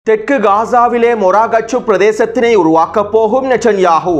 தெற்கு காசாவிலே மொராகச்சு பிரதேசத்தினை உருவாக்கப் போகும் நெட்டன்யாஹூ.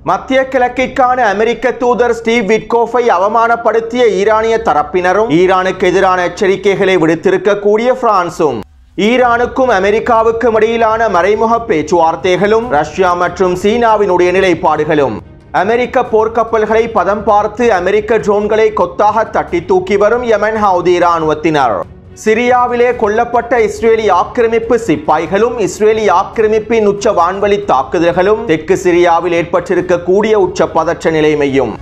மத்திய கிழக்கிற்கான அமெரிக்க தூதர் ஸ்டீவ் விட்கோஃபை அவமானப்படுத்திய ஈரானிய தரப்பினரும் ஈரானுக்கு எதிரான எச்சரிக்கைகளை விடுத்திருக்கக்கூடிய பிரான்சும் ஈரானுக்கும் அமெரிக்காவுக்கும் இடையிலான மறைமுக பேச்சுவார்த்தைகளும் ரஷ்யா மற்றும் சீனாவினுடைய நிலைப்பாடுகளும் அமெரிக்க போர்க்கப்பல்களை பதம் பார்த்து அமெரிக்க ட்ரோன்களை கொத்தாக தட்டி தூக்கி வரும் யெமன் ஹவுதி இராணுவத்தினர், சிரியாவிலே கொல்லப்பட்ட இஸ்ரேலி ஆக்கிரமிப்பு சிப்பாய்களும் இஸ்ரேலி ஆக்கிரமிப்பின் உச்ச வான்வழி தாக்குதல்களும் தெற்கு சிரியாவில் ஏற்பட்டிருக்கக்கூடிய உச்ச பதற்ற நிலைமையும்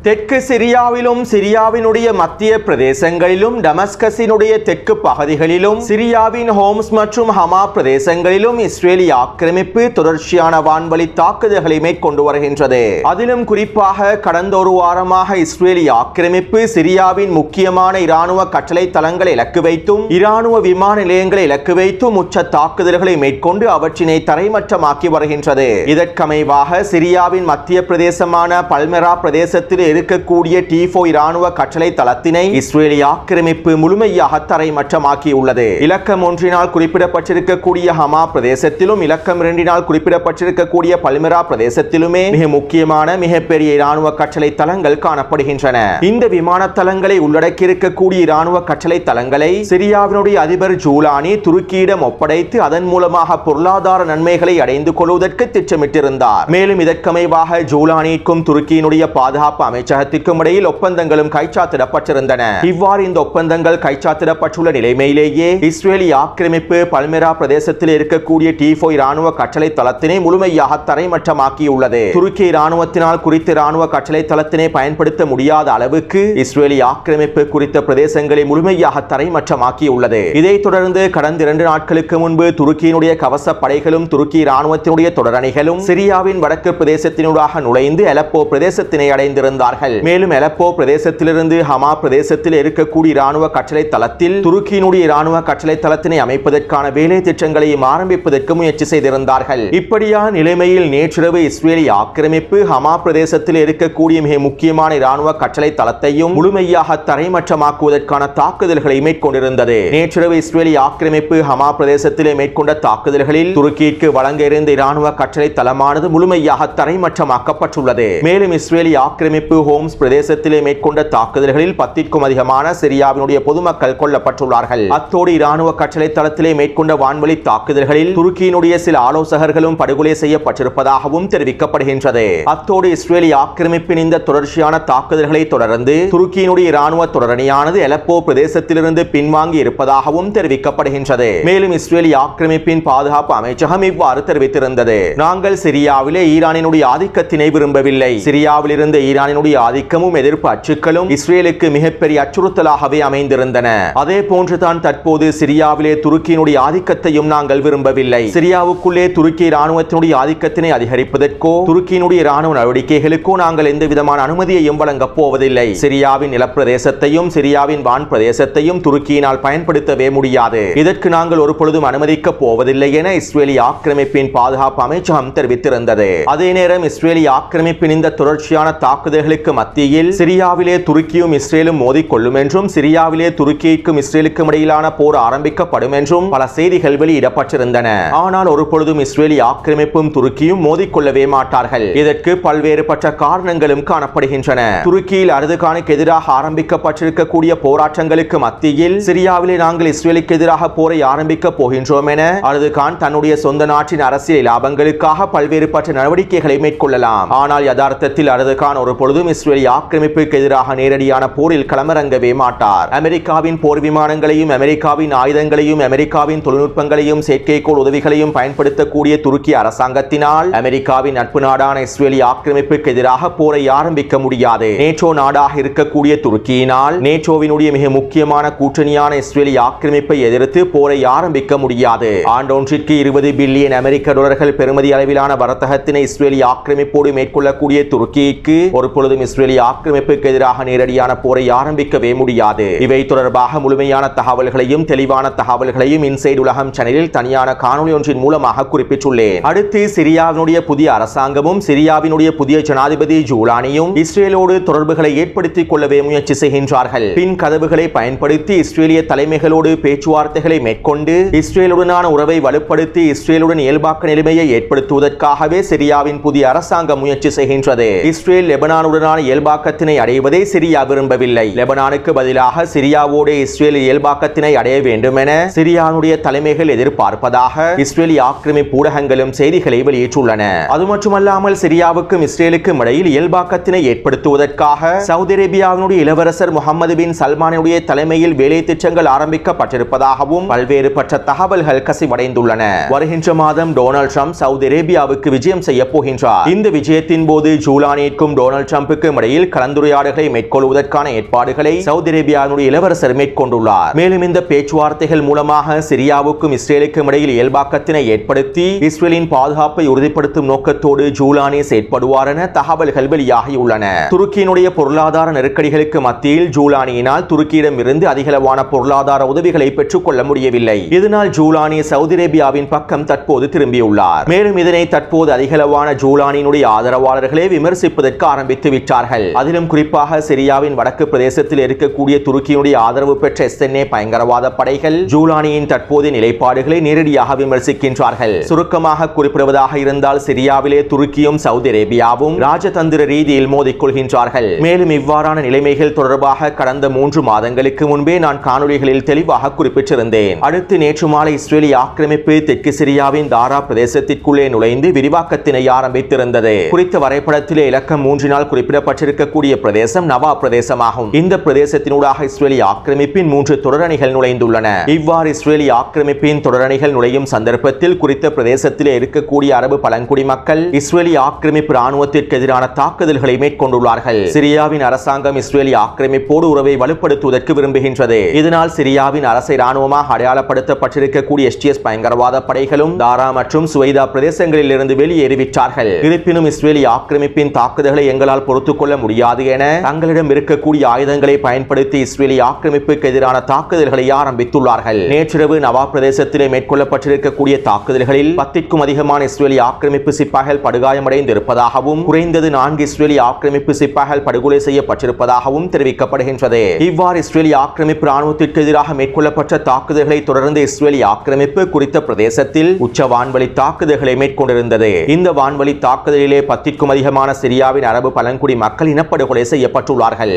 தெற்கு சிரியாவிலும் சிரியாவினுடைய மத்திய பிரதேசங்களிலும் டமஸ்கஸினுடைய தெற்கு பகுதிகளிலும் சிரியாவின் ஹோம்ஸ் மற்றும் ஹமா பிரதேசங்களிலும் இஸ்ரேலி ஆக்கிரமிப்பு தொடர்ச்சியான வான்வழி தாக்குதல்களை மேற்கொண்டு வருகின்றது. அதிலும் குறிப்பாக கடந்த ஒரு வாரமாக இஸ்ரேலி ஆக்கிரமிப்பு சிரியாவின் முக்கியமான இராணுவ கட்டளை தளங்களை இலக்கு வைத்தும் இராணுவ விமான நிலையங்களை இலக்கு வைத்தும் உச்ச தாக்குதல்களை மேற்கொண்டு அவற்றினை தரைமட்டமாக்கி வருகின்றது. இதற்கமைவாக சிரியாவின் மத்திய பிரதேசமான பல்மெரா பிரதேசத்தில் இருக்கக்கூடிய T4 இராணுவ கட்டளை தளத்தினை இஸ்ரேலி ஆக்கிரமிப்பு முழுமையாக தரைமட்டமாக்கியுள்ளது. இலக்கம் 1 குறிப்பிடப்பட்டிருக்கக்கூடிய ஹமா பிரதேசத்திலும் இலக்கம் 2 குறிப்பிடப்பட்டிருக்கக்கூடிய பல்மெரா பிரதேசத்திலுமே மிக முக்கியமான மிகப்பெரிய இராணுவ கட்டளை தளங்கள் காணப்படுகின்றன. இந்த விமான தளங்களை உள்ளடக்கி இருக்கக்கூடிய இராணுவ கட்டளை தளங்களை சிரியாவினுடைய அதிபர் ஜூலானி துருக்கியிடம் ஒப்படைத்து அதன் மூலமாக பொருளாதார நன்மைகளை அடைந்து கொள்வதற்கு திட்டமிட்டிருந்தார். மேலும் இதற்கமைவாக ஜூலானிக்கும் துருக்கியினுடைய பாதுகாப்பு அமைச்சகத்திற்கும் இடையில் ஒப்பந்தங்களும் கைச்சாத்திடப்பட்டிருந்தன. இவ்வாறு இந்த ஒப்பந்தங்கள் கைச்சாத்திடப்பட்டுள்ள நிலைமையிலேயே இஸ்ரேலி ஆக்கிரமிப்பு பல்மெரா பிரதேசத்தில் இருக்கக்கூடிய T4 இராணுவ கட்டளை தளத்தினை முழுமையாக தரைமட்டமாக்கியுள்ளது. துருக்கி இராணுவத்தினால் குறித்த இராணுவ கட்டளை தளத்தினை பயன்படுத்த முடியாத அளவுக்கு இஸ்ரேலி ஆக்கிரமிப்பு குறித்த பிரதேசங்களை முழுமையாக தரைமட்டமாக்கியுள்ளது. இதைத் தொடர்ந்து கடந்த 2 நாட்களுக்கு முன்பு துருக்கியினுடைய கவச படைகளும் துருக்கி இராணுவத்தினுடைய தொடரணிகளும் சிரியாவின் வடக்கு பிரதேசத்தினூடாக நுழைந்து அலப்போ பிரதேசத்தினை அடைந்திருந்தார்கள். மேலும் அலப்போ பிரதேசத்திலிருந்து ஹமா பிரதேசத்தில் இருக்கக்கூடிய இராணுவ கட்டளை தளத்தில் துருக்கியினுடைய இராணுவ கட்டளை தளத்தினை அமைப்பதற்கான வேலை திட்டங்களையும் ஆரம்பிப்பதற்கு முயற்சி செய்திருந்தார்கள். இப்படியான நிலைமையில் நேற்றிரவு இஸ்ரேலி ஆக்கிரமிப்பு ஹமா பிரதேசத்தில் இருக்கக்கூடிய மிக முக்கியமான இராணுவ கட்டளை தளத்தையும் முழுமையாக தரைமட்டமாக்குவதற்கான தாக்குதல்களை மேற்கொண்டிருந்தது. நேற்றிரவு இஸ்ரேலி ஆக்கிரமிப்பு ஹமா பிரதேசத்திலே மேற்கொண்ட தாக்குதல்களில் துருக்கிக்கு வழங்க இருந்த இராணுவ கட்டளை தளமானது முழுமையாக தரைமட்டமாக்கப்பட்டுள்ளது. மேலும் இஸ்ரேலி ஆக்கிரமிப்பு ஹோம்ஸ் பிரதேசத்திலே மேற்கொண்ட தாக்குதல்களில் 10க்கும் அதிகமான சிரியாவினுடைய பொதுமக்கள் கொல்லப்பட்டுள்ளார்கள். அத்தோடு இராணுவ கட்டளை தளத்திலே மேற்கொண்ட வான்வழி தாக்குதல்களில் துருக்கியினுடைய சில ஆலோசகர்களும் படுகொலை செய்யப்பட்டிருப்பதாகவும் தெரிவிக்கப்படுகின்றது. அத்தோடு இஸ்ரேலி ஆக்கிரமிப்பின் இந்த தொடர்ச்சியான தாக்குதல்களை தொடர்ந்து துருக்கியினுடைய இராணுவ தொடரணியானது அலப்போ பிரதேசத்திலிருந்து பின்வாங்கி இருப்பதாகவும் தெரிவிக்கப்படுகின்றது. மேலும் இஸ்ரேலி ஆக்கிரமிப்பின் பாதுகாப்பு அமைச்சகம் இவ்வாறு தெரிவித்திருந்தது: நாங்கள் சிரியாவிலே ஈரானினுடைய ஆதிக்கத்தினை விரும்பவில்லை. சிரியாவில் இருந்த ஈரானினுடைய ஆதிக்கமும் எதிர்ப்பு அச்சுக்களும் இஸ்ரேலுக்கு மிகப்பெரிய அச்சுறுத்தலாகவே அமைந்திருந்தன. அதே போன்றுதான் தற்போது சிரியாவிலே துருக்கியினுடைய ஆதிக்கத்தையும் நாங்கள் விரும்பவில்லை. சிரியாவுக்குள்ளே துருக்கி இராணுவத்தினுடைய ஆதிக்கத்தினை அதிகரிப்பதற்கோ துருக்கியினுடைய இராணுவ நடவடிக்கைகளுக்கோ நாங்கள் எந்த விதமான அனுமதியையும் வழங்கப் போவதில்லை. சிரியாவின் நிலப்பிரதேசத்தையும் சிரியாவின் வான் பிரதேசத்தையும் துருக்கியினால் பயன்படுத்தவே முடியாது. இதற்கு நாங்கள் ஒரு பொழுதும் அனுமதிக்கப் போவதில்லை என இஸ்ரேலி ஆக்கிரமிப்பின் பாதுகாப்பு அமைச்சகம் தெரிவித்திருந்தது. அதே நேரம் இஸ்ரேலி ஆக்கிரமிப்பின் இந்த தொடர்ச்சியான தாக்குதல்களுக்கு மத்தியில் சிரியாவிலே துருக்கியும் இஸ்ரேலும் மோதிக்கொள்ளும் என்றும் சிரியாவிலே துருக்கிக்கும் இஸ்ரேலுக்கும் இடையிலான போர் ஆரம்பிக்கப்படும் என்றும் பல செய்திகள் வெளியிடப்பட்டிருந்தன. ஆனால் ஒரு பொழுதும் இஸ்ரேலி ஆக்கிரமிப்பும் துருக்கியும் மோதிக்கொள்ளவே மாட்டார்கள். இதற்கு பல்வேறுபட்ட காரணங்களும் காணப்படுகின்றன. துருக்கியில் அர்துகானுக்கு எதிராக ஆரம்பிக்கப்பட்டிருக்கக்கூடிய போராட்டங்களுக்கு மத்தியில் சிரியாவிலே நாங்கள் இஸ்ரேலுக்கு எதிராக போரை ஆரம்பிக்க போகின்றோம் என அர்துகான் தன்னுடைய சொந்த நாட்டின் அரசியல் லாபங்களுக்காக பல்வேறுபட்ட நடவடிக்கைகளை மேற்கொள்ளலாம். ஆனால் யதார்த்தத்தில் அர்துகான் ஒரு பொழுதும் இஸ்ரேலி ஆக்கிரமிப்புக்கு எதிராக நேரடியான போரில் களமிறங்கவே மாட்டார். அமெரிக்காவின் போர் விமானங்களையும் அமெரிக்காவின் ஆயுதங்களையும் அமெரிக்காவின் தொழில்நுட்பங்களையும் செயற்கைக்கோள் உதவிகளையும் பயன்படுத்தக்கூடிய துருக்கி அரசாங்கத்தினால் அமெரிக்காவின் நட்பு நாடான இஸ்ரேலி ஆக்கிரமிப்புக்கு எதிராக போரை ஆரம்பிக்க முடியாது. நேட்டோ நாடாக இருக்கக்கூடிய துருக்கியினால் நேட்டோவினுடைய மிக முக்கியமான கூட்டணியான இஸ்ரேலி ஆக்கிரமிப்பை எதிர்த்து போரை ஆரம்பிக்க முடியாது. ஆண்டொன்றிற்கு 20 பில்லியன் அமெரிக்க டாலர்கள் பெறுமதி அளவிலான வர்த்தகத்தினை இஸ்ரேலி ஆக்கிரமிப்போடு மேற்கொள்ளக்கூடிய துருக்கிக்கு ஒரு பொழுதும் எப்போதும் இஸ்ரேலிய ஆக்கிரமிப்புக்கு எதிராக நேரடியான போரை ஆரம்பிக்கவே முடியாது. இவை தொடர்பாக முழுமையான தகவல்களையும் தெளிவான தகவல்களையும் இன்சைட் உலகம் சேனலில் தனியான காணொலி ஒன்றின் மூலமாக குறிப்பிட்டுள்ளேன். அடுத்து சிரியாவினுடைய புதிய அரசாங்கமும் சிரியாவினுடைய புதிய ஜனாதிபதி ஜூலானியும் இஸ்ரேலோடு தொடர்புகளை ஏற்படுத்திக் கொள்ளவே முயற்சி செய்கின்றார்கள். பின் கதவுகளை பயன்படுத்தி இஸ்ரேலிய தலைமைகளோடு பேச்சுவார்த்தைகளை மேற்கொண்டு இஸ்ரேலுடனான உறவை வலுப்படுத்தி இஸ்ரேலுடன் இயல்பாக்க நிலைமையை ஏற்படுத்துவதற்காகவே சிரியாவின் புதிய அரசாங்கம் முயற்சி செய்கின்றது. இஸ்ரேல் லெபனானுடனான இயல்பாக்கத்தினை அடைவதை சிரியா விரும்பவில்லை. லெபனானுக்கு பதிலாக சிரியாவோடு இஸ்ரேல் இயல்பாக்கத்தினை அடைய வேண்டும் என சிரியாவுடைய தலைமைகள் எதிர்பார்ப்பதாக இஸ்ரேலிய ஆக்கிரமிப்பு ஊடகங்களும் செய்திகளை வெளியிட்டுள்ளன. அது மட்டுமல்லாமல் சிரியாவுக்கும் இஸ்ரேலுக்கும் இடையில் இயல்பாக்கத்தினை ஏற்படுத்துவதற்காக சவுதி அரேபியாவினுடைய இளவரசர் முகமது பின் சல்மானுடைய தலைமையில் வேலை திட்டங்கள் ஆரம்பிக்கப்பட்டிருப்பதாகவும் பல்வேறு பற்ற தகவல்கள் கசிவடைந்துள்ளன. வருகின்ற மாதம் டொனால்ட் ட்ரம்ப் சவுதி அரேபியாவுக்கு விஜயம் செய்ய போகின்றார். இந்த விஜயத்தின் போது ஜூலானிற்கும் டொனால்ட் ட்ரம்புக்கும் இடையில் கலந்துரையாடல்களை மேற்கொள்வதற்கான ஏற்பாடுகளை சவுதி அரேபியாவினுடைய இளவரசர் மேற்கொண்டுள்ளார். மேலும் இந்த பேச்சுவார்த்தைகள் மூலமாக சிரியாவுக்கும் இஸ்ரேலுக்கும் இடையில் இயல்பாக்கத்தினை ஏற்படுத்தி இஸ்ரேலின் பாதுகாப்பை உறுதிப்படுத்தும் நோக்கத்தோடு ஜூலானி செயற்படுவார் என தகவல்கள் வெளியாகியுள்ளன. துருக்கியினுடைய பொருளாதார நெருக்கடிகளுக்கு மத்தியில் ஜூலானியினால் துருக்கியிடம் இருந்து அதிகளவான பொருளாதார உதவிகளை பெற்றுக் கொள்ள முடியவில்லை. இதனால் ஜூலானி சவுதி அரேபியாவின் பக்கம் தற்போது திரும்பியுள்ளார். மேலும் இதனை தற்போது அதிகளவான ஜூலானியினுடைய ஆதரவாளர்களே விமர்சிப்பதற்கு ஆரம்பித்து விட்டார்கள். அதிலும் குறிப்பாக சிரியாவின் வடக்கு பிரதேசத்தில் இருக்கக்கூடிய துருக்கியினுடைய ஆதரவு பெற்ற SNA பயங்கரவாத படைகள் ஜூலானியின் தற்போதைய நிலைப்பாடுகளை நேரடியாக விமர்சிக்கின்றார்கள். சுருக்கமாக குறிப்பிடுவதாக இருந்தால் சிரியாவிலே துருக்கியும் சவுதி அரேபியாவும் ராஜதந்திர ரீதியில் மோதிக்கொள்கின்றார்கள். மேலும் இவ்வாறான நிலைமைகள் தொடர்பாக கடந்த 3 மாதங்களுக்கு முன்பே நான் காணொலிகளில் தெளிவாக குறிப்பிட்டிருந்தேன். அடுத்து நேற்று மாலை இஸ்ரேலிய ஆக்கிரமிப்பு தெற்கு சிரியாவின் தாரா பிரதேசத்திற்குள்ளே நுழைந்து விரிவாக்கத்தினை ஆரம்பித்திருந்தது. குறித்த வரைபடத்திலே இலக்கம் 3 குறிப்பிடப்பட்டிருக்கக்கூடிய பிரதேசம் நவா பிரதேசமாகும். இந்த பிரதேசத்தினூடாக இஸ்ரேலிய ஆக்கிரமிப்பின் 3 தொடரணிகள் நுழைந்துள்ளன. இவ்வாறு இஸ்ரேலிய ஆக்கிரமிப்பின் தொடரணிகள் நுழையும் சந்தர்ப்பத்தில் குறித்த பிரதேசத்திலே இருக்கக்கூடிய அரபு பழங்குடி மக்கள் இஸ்ரேலிய ஆக்கிரமிப்பு ராணுவத்திற்கு எதிரான தாக்குதல்களை மேற்கொண்டுள்ளார்கள். சிரியாவின் அரசாங்கம் இஸ்ரேலிய ஆக்கிரமிப்போடு உறவை வலுப்படுத்துவதற்கு விரும்புகின்றது. இதனால் சிரியாவின் அரசை ராணுவமாக அடையாளப்படுத்தப்பட்டிருக்கக்கூடிய STS பயங்கரவாத படைகளும் தாரா மற்றும் சுவைதா பிரதேசங்களில் இருந்து வெளியேறிவிட்டார்கள். இருப்பினும் இஸ்ரேலிய ஆக்கிரமிப்பின் தாக்குதல்களை எங்களால் பொறுத்துக் கொள்ள முடியாது என தங்களிடம் இருக்கக்கூடிய ஆயுதங்களை பயன்படுத்தி இஸ்ரேலிய ஆக்கிரமிப்புக்கு எதிரான தாக்குதல்களை ஆரம்பித்துள்ளார்கள். நேற்றிரவு நவா பிரதேசத்திலே மேற்கொள்ளப்பட்டிருக்கக்கூடிய தாக்குதல்களில் 10க்கும் அதிகமான இஸ்ரேலிய ஆக்கிரமிப்பு சிப்பாய்கள் படுகாயமடைந்து இருப்பதாகவும் குறைந்தது 4 இஸ்ரேலிய ஆக்கிரமிப்பு சிப்பாய்கள் படுகொலை செய்யப்பட்டிருப்பதாகவும் தெரிவிக்கப்படுகின்றது. இவ்வாறு இஸ்ரேலிய ஆக்கிரமிப்பு ராணுவத்திற்கு எதிராக மேற்கொள்ளப்பட்ட தாக்குதல்களை தொடர்ந்து இஸ்ரேலிய ஆக்கிரமிப்பு குறித்த பிரதேசத்தில் உச்ச வான்வழி தாக்குதல்களை மேற்கொண்டிருந்தது. இந்த வான்வழி தாக்குதலிலே 10க்கும் அதிகமான சிரியாவின் அரபு பழங்குடி மக்கள் இனப்படுகொலை செய்யப்பட்டுள்ளார்கள்.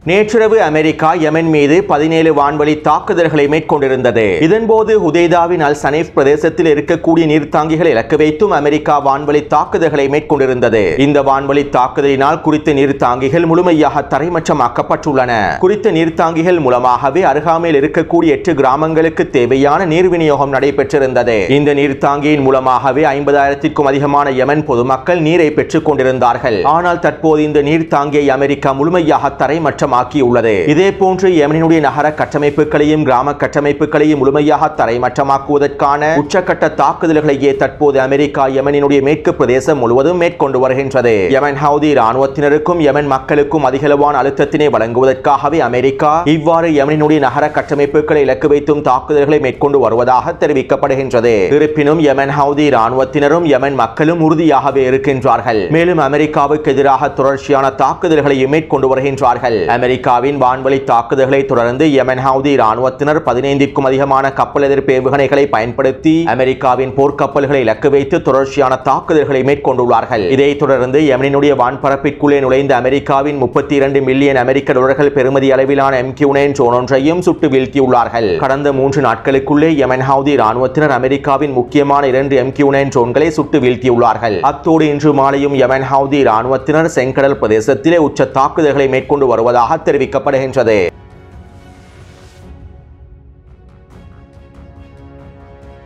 நேற்றிரவு அமெரிக்கா யெமன் மீது 17 வான்வழி தாக்குதல்களை மேற்கொண்டிருந்தது. இதன்போது ஹுதைதாவின் அல் சனீஃப் பிரதேசத்தில் இருக்கக்கூடிய நீர்த்தாங்கிகளை இலக்கு வைத்தும் அமெரிக்கா வான்வழி தாக்குதல்களை மேற்கொண்டிருந்தது. இந்த வான்வழி தாக்குதலினால் குறித்த நீர்த்தாங்கிகள் முழுமையாக தரைமட்டமாக்கப்பட்டுள்ளன. குறித்த நீர்த்தாங்கிகள் மூலமாகவே அருகாமையில் இருக்கக்கூடிய 8 கிராமங்களுக்கு தேவையான நீர் விநியோகம் நடைபெற்றிருந்தது. இந்த நீர்த்தாங்கியின் மூலமாகவே 50,000க்கும் அதிகமான யெமன் பொதுமக்கள் நீரை பெற்றுக் கொண்டிருந்தார்கள். ஆனால் தற்போது இந்த நீர்த்தாங்கியை அமெரிக்கா முழுமையாக தரைமட்டம் ஆக்கியுள்ளது. இதே போன்று யெமனினுடைய நகர கட்டமைப்புகளையும் கிராம கட்டமைப்புகளையும் முழுமையாக தரைமட்டமாக்குவதற்கான உச்சக்கட்ட தாக்குதல்களையே தற்போது அமெரிக்கா யெமனினுடைய மேற்கு பிரதேசம் முழுவதும் மேற்கொண்டு வருகின்றது. யெமன் ஹவுதி ராணுவத்தினருக்கும் யெமன் மக்களுக்கும் அதிகளவான அழுத்தத்தினை வழங்குவதற்காகவே அமெரிக்கா இவ்வாறு யெமனினுடைய நகர கட்டமைப்புகளை இலக்கு வைத்தும் தாக்குதல்களை மேற்கொண்டு வருவதாக தெரிவிக்கப்படுகின்றது. இருப்பினும் யெமன் ஹவுதி ராணுவத்தினரும் யெமன் மக்களும் உறுதியாகவே இருக்கின்றார்கள். மேலும் அமெரிக்காவுக்கு எதிராக தொடர்ச்சியான தாக்குதல்களையும் மேற்கொண்டு வருகின்றார்கள். அமெரிக்காவின் வான்வழி தாக்குதல்களை தொடர்ந்து யெமன் ஹவுதி ராணுவத்தினர் 15க்கும் அதிகமான கப்பல் எதிர்ப்பு ஏவுகணைகளை பயன்படுத்தி அமெரிக்காவின் போர்க்கப்பல்களை இலக்கு வைத்து தொடர்ச்சியான தாக்குதல்களை மேற்கொண்டுள்ளார்கள். இதைத் தொடர்ந்து யெமனினுடைய வான்பரப்பிற்குள்ளே நுழைந்த அமெரிக்காவின் 32 மில்லியன் அமெரிக்க டாலர்கள் பெறுமதி அளவிலான MQ-9 ட்ரோன் ஒன்றையும் சுட்டு வீழ்த்தியுள்ளார்கள். கடந்த 3 நாட்களுக்குள்ளே யெமன் ஹவுதி ராணுவத்தினர் அமெரிக்காவின் முக்கியமான 2 MQ-9 ட்ரோன்களை சுட்டு வீழ்த்தியுள்ளார்கள். அத்தோடு இன்று மாலையும் யெமன் ஹவுதி ராணுவத்தினர் செங்கடல் பிரதேசத்திலே உச்ச தாக்குதல்களை மேற்கொண்டு வருவதாக தெரிவிக்கப்படுகின்றது.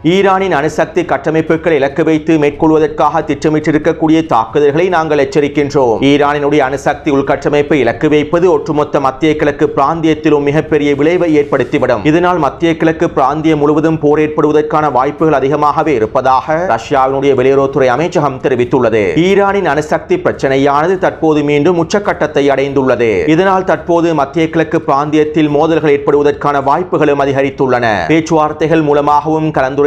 ஈரானின் அணுசக்தி கட்டமைப்புகளை இலக்கு வைத்து மேற்கொள்வதற்காக திட்டமிட்டிருக்கக்கூடிய தாக்குதல்களை நாங்கள் எச்சரிக்கின்றோம். ஈரானினுடைய அணுசக்தி உள்கட்டமைப்பை இலக்கு வைப்பது ஒட்டுமொத்த மத்திய கிழக்கு பிராந்தியத்திலும் மிகப்பெரிய விளைவை ஏற்படுத்திவிடும். இதனால் மத்திய கிழக்கு பிராந்தியம் முழுவதும் போர் ஏற்படுவதற்கான வாய்ப்புகள் அதிகமாகவே இருப்பதாக ரஷ்யாவினுடைய வெளியுறவுத்துறை அமைச்சகம் தெரிவித்துள்ளது. ஈரானின் அணுசக்தி பிரச்சனையானது தற்போது மீண்டும் உச்சக்கட்டத்தை அடைந்துள்ளது. இதனால் தற்போது மத்திய கிழக்கு பிராந்தியத்தில் மோதல்கள் ஏற்படுவதற்கான வாய்ப்புகளும் அதிகரித்துள்ளன. பேச்சுவார்த்தைகள் மூலமாகவும் கலந்துரையாடல்கள்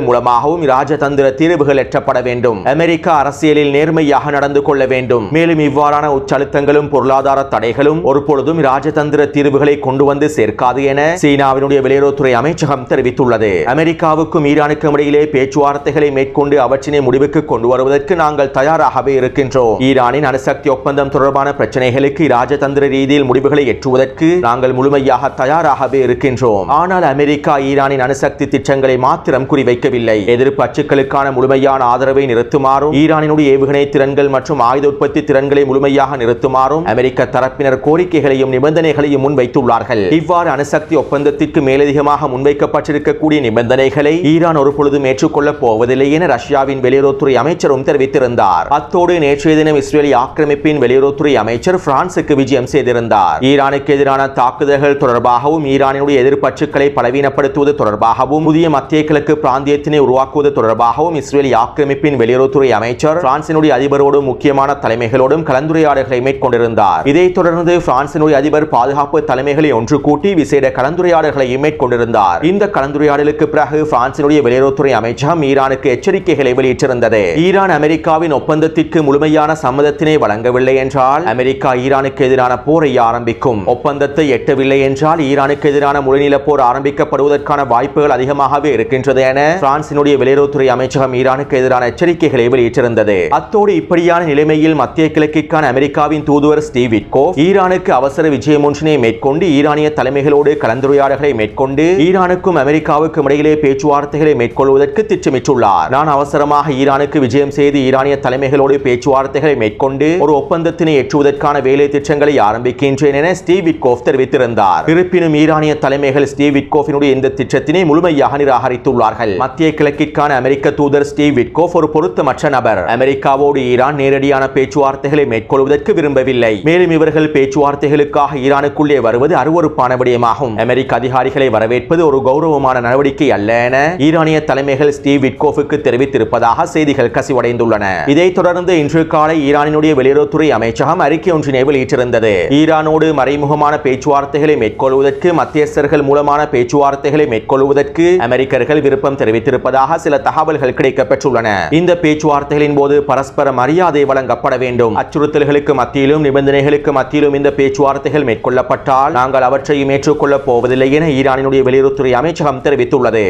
மூலமாகவும் ராஜதந்திர தீர்வுகள் எட்டப்பட வேண்டும். அமெரிக்கா அரசியலில் நேர்மையாக நடந்து கொள்ள வேண்டும். மேலும் இவ்வாறான உச்சழுத்தங்களும் பொருளாதார தடைகளும் ஒருபொழுதும் ராஜதந்திர தீர்வுகளை கொண்டு வந்து சேர்க்காது என சீனாவினுடைய வெளியுறவுத்துறை அமைச்சகம் தெரிவித்துள்ளது. அமெரிக்காவுக்கும் ஈரானுக்கும் இடையிலே பேச்சுவார்த்தைகளை மேற்கொண்டு அவற்றினை முடிவுக்கு கொண்டு வருவதற்கு நாங்கள் தயாராகவே இருக்கின்றோம். ஈரானின் அணுசக்தி ஒப்பந்தம் தொடர்பான பிரச்சனைகளுக்கு ராஜதந்திர ரீதியில் முடிவுகளை எட்டுவதற்கு நாங்கள் முழுமையாக தயாராகவே இருக்கின்றோம். ஆனால் அமெரிக்கா ஈரானின் அணுசக்தி திட்டங்களை மாத்திரம் குறிவைக்கவில்லை. எதிர்ப்பு அச்சுக்களுக்கான முழுமையான ஆதரவை நிறுத்துமாறும் ஈரானினுடைய ஏவுகணை திறன்கள் மற்றும் ஆயுத உற்பத்தி திறன்களை முழுமையாக நிறுத்துமாறும் அமெரிக்க தரப்பினர் கோரிக்கைகளையும் நிபந்தனைகளையும் முன்வைத்துள்ளார்கள். இவ்வாறு அணுசக்தி ஒப்பந்தத்திற்கு மேலதிகமாக முன்வைக்கப்பட்டிருக்கக்கூடிய நிபந்தனைகளை ஈரான் ஒருபொழுதும் ஏற்றுக்கொள்ளப் போவதில்லை என ரஷ்யாவின் வெளியுறவுத்துறை அமைச்சரும் தெரிவித்திருந்தார். அத்தோடு நேற்றைய தினம் இஸ்ரேலி ஆக்கிரமிப்பின் வெளியுறவுத்துறை அமைச்சர் பிரான்சுக்கு விஜயம் செய்திருந்தார். ஈரானுக்கு எதிரான தாக்குதல்கள் தொடர்பாகவும் ஈரானினுடைய எதிர்ப்பு அச்சுக்களை பலவீனப்படுத்துவது தொடர்பாகவும் புதிய மத்திய கிழக்கு பிராந்தியத்தினை உருவாக்குவது தொடர்பாகவும் இஸ்ரேலி ஆக்கிரமிப்பின் வெளியுறவுத்துறை அமைச்சர் பிரான்சினுடைய அதிபரோடும் முக்கியமான தலைமைகளோடும் கலந்துரையாடல்களை மேற்கொண்டிருந்தார். இதைத் தொடர்ந்து பிரான்சினுடைய அதிபர் பாதுகாப்பு தலைமைகளை ஒன்று கூட்டி விசேட கலந்துரையாடல்களை மேற்கொண்டிருந்தார். இந்த கலந்துரையாடலுக்கு பிறகு பிரான்சினுடைய வெளியுறவுத்துறை அமைச்சகம் ஈரானுக்கு எச்சரிக்கைகளை வெளியிட்டிருந்தது. ஈரான் அமெரிக்காவின் ஒப்பந்தத்திற்கு முழுமையான சம்மதத்தினை வழங்கவில்லை என்றால் அமெரிக்கா ஈரானுக்கு எதிரான போரை ஆரம்பிக்கும். ஒப்பந்தத்தை எட்டவில்லை என்றால் ஈரானுக்கு எதிரான முழுநில போர் ஆரம்பிக்கப்படுவதற்கான வாய்ப்புகள் அதிகமாகவே இருக்கின்றது என பிரான்சினுடைய வெளியுறவுத்துறை அமைச்சகம் ஈரானுக்கு எதிரான எச்சரிக்கைகளை வெளியிட்டிருந்தது. அத்தோடு இப்படியான நிலைமையில் மத்திய கிழக்கிற்கான அமெரிக்காவின் தூதுவர் ஸ்டீவ் விட்கோஃப் ஈரானுக்கு அவசர விஜயம் ஒன்றினை மேற்கொண்டு ஈரானிய தலைமைகளோடு கலந்துரையாடல்களை மேற்கொண்டு ஈரானுக்கும் அமெரிக்காவுக்கும் இடையிலே பேச்சுவார்த்தைகளை மேற்கொள்வதற்கு திட்டமிட்டுள்ளார். நான் அவசரமாக ஈரானுக்கு விஜயம் செய்து ஈரானிய தலைமைகளோடு பேச்சுவார்த்தைகளை மேற்கொண்டு ஒரு ஒப்பந்தத்தினை எட்டுவதற்கான வேலை திட்டங்களை ஆரம்பிக்கின்றேன் என ஸ்டீவ் விட்கோஃப் தெரிவித்திருந்தார். இருப்பினும் ஈரானிய தலைமைகள் ஸ்டீவ் விட்கோஃபினுடைய இந்த திட்டத்தினை முழுமையாக நிராகரித்துள்ளார்கள். மத்திய கிழக்கிற்கான அமெரிக்க தூதர் ஸ்டீவ் விட்கோஃப் ஒரு பொருத்தமற்ற நபர். அமெரிக்காவோடு ஈரான் நேரடியான பேச்சுவார்த்தைகளை மேற்கொள்வதற்கு விரும்பவில்லை. மேலும் இவர்கள் பேச்சுவார்த்தைகளுக்காக ஈரானுக்குள்ளே வருவது அருவருப்பான விடயமாகும். அமெரிக்க அதிகாரிகளை வரவேற்பது ஒரு கௌரவமான நடவடிக்கை அல்ல என ஈரானிய தலைமைகள் ஸ்டீவ் விட்கோஃபுக்கு தெரிவித்திருப்பதாக செய்திகள் கசிவடைந்துள்ளன. இதைத் தொடர்ந்து இன்று காலை ஈரானினுடைய வெளியுறவுத்துறை அமைச்சகம் அறிக்கை ஒன்றினை வெளியிட்டிருந்தது. ஈரானோடு மறைமுகமான பேச்சுவார்த்தைகளை மேற்கொள்வதற்கு மத்தியஸ்தர்கள் மூலமான பேச்சுவார்த்தைகளை மேற்கொள்வதற்கு அமெரிக்கர்கள் விருப்பம் தெரிவித்திருப்பதாக சில தகவல்கள் கிடைக்கப்பெற்றுள்ளன. இந்த பேச்சுவார்த்தைகளின் போது பரஸ்பர மரியாதை வழங்கப்பட வேண்டும். அச்சுறுத்தல்களுக்கு மத்தியிலும் நிபந்தனைகளுக்கு மத்தியிலும் இந்த பேச்சுவார்த்தைகள் மேற்கொள்ளப்பட்டால் நாங்கள் அவற்றையும் ஏற்றுக்கொள்ளப் போவதில்லை என ஈரானினுடைய வெளியுறவுத்துறை அமைச்சகம் தெரிவித்துள்ளது.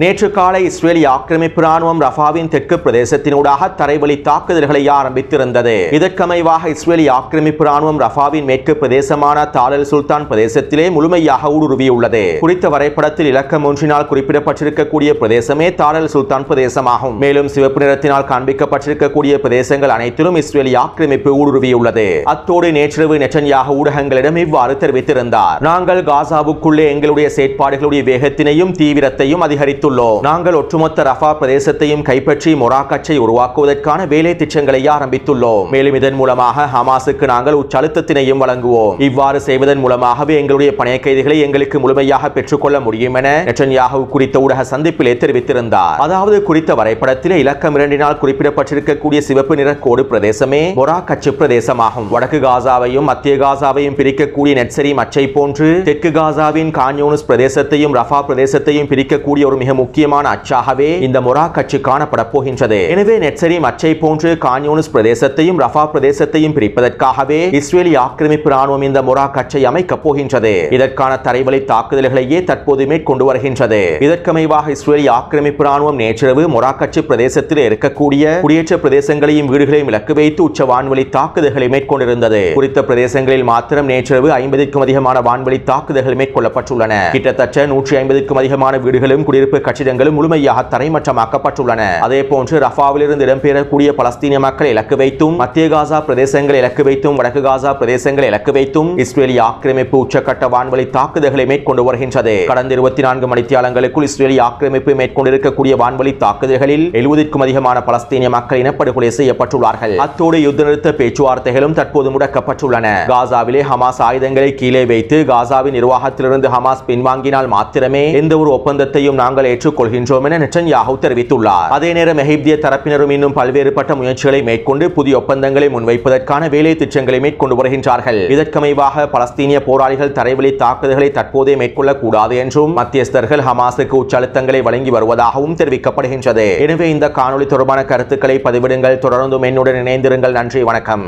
நேற்று காலை இஸ்ரேலி ஆக்கிரமிப்பு ராணுவம் ரஃபாவின் தெற்கு பிரதேசத்தினூடாக தரைவழி தாக்குதல்களை ஆரம்பித்திருந்தது. இதற்கமைவாக இஸ்ரேலி ஆக்கிரமிப்பு ராணுவம் ரஃபாவின் மேற்கு பிரதேசமான தாலல் சுல்தான் பிரதேசத்திலே முழுமையாக ஊடுருவியுள்ளது. குறித்த வரைபடத்தில் இலக்கம் ஒன்றினால் குறிப்பிடப்பட்டிருக்கக்கூடிய பிரதேசமே தாலல் சுல்தான் பிரதேசமாகும். மேலும் சிவப்பு நிறத்தினால் காண்பிக்கப்பட்டிருக்கக்கூடிய பிரதேசங்கள் அனைத்திலும் இஸ்ரேலி ஆக்கிரமிப்பு ஊடுருவியுள்ளது. அத்தோடு நேற்றிரவு நெட்டன்யாகு ஊடகங்களிடம் இவ்வாறு தெரிவித்திருந்தார். நாங்கள் காசாவுக்குள்ளே எங்களுடைய செயற்பாடுகளுடைய வேகத்தினையும் தீவிரத்தையும் அதிகரித்து நாங்கள் ஒட்டுமொத்த ரஃபா பிரதேசத்தையும் கைப்பற்றி மொராக்கச்சை உருவாக்குவதற்கான வேலை திட்டங்களை ஆரம்பித்துள்ளோம். மேலும் இதன் மூலமாக ஹமாஸுக்கு நாங்கள் உச்சழுத்தத்தினையும் வழங்குவோம். இவ்வாறு செய்வதன் மூலமாகவே எங்களுடைய பணைய கைதிகளை எங்களுக்கு முழுமையாக பெற்றுக்கொள்ள முடியும் என நெட்டன்யாகு குறித்த ஊடக சந்திப்பிலே தெரிவித்திருந்தார். அதாவது குறித்த வரைபடத்திலே இலக்கம் 2 குறிப்பிடப்பட்டிருக்கக்கூடிய சிவப்பு நிற கோடு பிரதேசமே மொராக்கச்சு பிரதேசமாகும். வடக்கு காசாவையும் மத்திய காசாவையும் பிரிக்கக்கூடிய நெட்சரி மச்சை போன்று தெற்கு காசாவின் கான்யூனிஸ் பிரதேசத்தையும் ரஃபா பிரதேசத்தையும் பிரிக்கக்கூடிய ஒரு மிக முக்கியமான அச்சாகவே இந்த மொராக்கச்சு காணப்பட போகின்றது. எனவே நெட்சரி மச்சை போன்று கான்யூனிஸ் பிரதேசத்தையும் ரஃபா பிரதேசத்தையும் பிரிப்பதற்காகவே இஸ்ரேலி ஆக்கிரமிப்பு ராணுவம் இந்த மொராக்கச்சை அமைக்கப் போகின்றது. இதற்கான தரைவழி தாக்குதல்களையே தற்போது மேற்கொண்டு வருகின்றது. இதற்கமைவாக இஸ்ரேலி ஆக்கிரமிப்பு ராணுவம் நேற்றிரவு மொராக்கச்சு பிரதேசத்தில் இருக்கக்கூடிய குடியேற்ற பிரதேசங்களையும் வீடுகளையும் இலக்கு வைத்து உச்ச வான்வழி தாக்குதல்களை மேற்கொண்டிருந்தது. குறித்த பிரதேசங்களில் மாத்திரம் நேற்றிரவு 50க்கும் அதிகமான வான்வழி தாக்குதல்கள் மேற்கொள்ளப்பட்டுள்ளன. கிட்டத்தட்ட 150க்கும் அதிகமான வீடுகளும் குடியிருப்பு கட்டிடங்களும் முழுமையாக தரைமட்டமாக்கப்பட்டுள்ளன. அதேபோன்று ரஃபாவிலிருந்து இடம்பெறக்கூடிய பலஸ்தீனிய மக்களை இலக்கு வைத்தும் மத்திய காசா பிரதேசங்களை இலக்கு வைத்தும் வடக்கு காசா பிரதேசங்களை இலக்கு வைத்தும் இஸ்ரேலிய ஆக்கிரமிப்பு உச்சக்கட்ட வான்வழி தாக்குதல்களை மேற்கொண்டு வருகின்றது. கடந்த 24 மணித்தியாலங்களுக்குள் இஸ்ரேலிய ஆக்கிரமிப்பு மேற்கொண்டிருக்கக்கூடிய வான்வழி தாக்குதல்களில் 70க்கும் அதிகமான பலஸ்தீனிய மக்கள் இனப்படுகொலை செய்யப்பட்டுள்ளார்கள். அத்தோடு யுத்த நிறுத்த பேச்சுவார்த்தைகளும் தற்போது முடக்கப்பட்டுள்ளன. காசாவிலே ஹமாஸ் ஆயுதங்களை கீழே வைத்து காசாவின் நிர்வாகத்திலிருந்து ஹமாஸ் பின்வாங்கினால் மாத்திரமே எந்த ஒரு ஒப்பந்தத்தையும் நாங்கள் ஏற்றுக்கொள்கின்றோம் என நெட்டன்யாஹூ தெரிவித்துள்ளார். அதே நேரம் எகிப்திய தரப்பினரும் இன்னும் பல்வேறுபட்ட முயற்சிகளை மேற்கொண்டு புதிய ஒப்பந்தங்களை முன்வைப்பதற்கான வேலை திட்டங்களை மேற்கொண்டு வருகின்றார்கள். இதற்கமைவாக பலஸ்தீனிய போராளிகள் தரைவழி தாக்குதல்களை தற்போதே மேற்கொள்ளக்கூடாது என்றும் மத்தியஸ்தர்கள் ஹமாஸுக்கு உச்சழுத்தங்களை வழங்கி வருவதாகவும் தெரிவிக்கப்படுகின்றது. எனவே இந்த காணொலி தொடர்பான கருத்துக்களை பதிவிடுங்கள். தொடர்ந்தும் என்னுடன் இணைந்திருங்கள். நன்றி, வணக்கம்.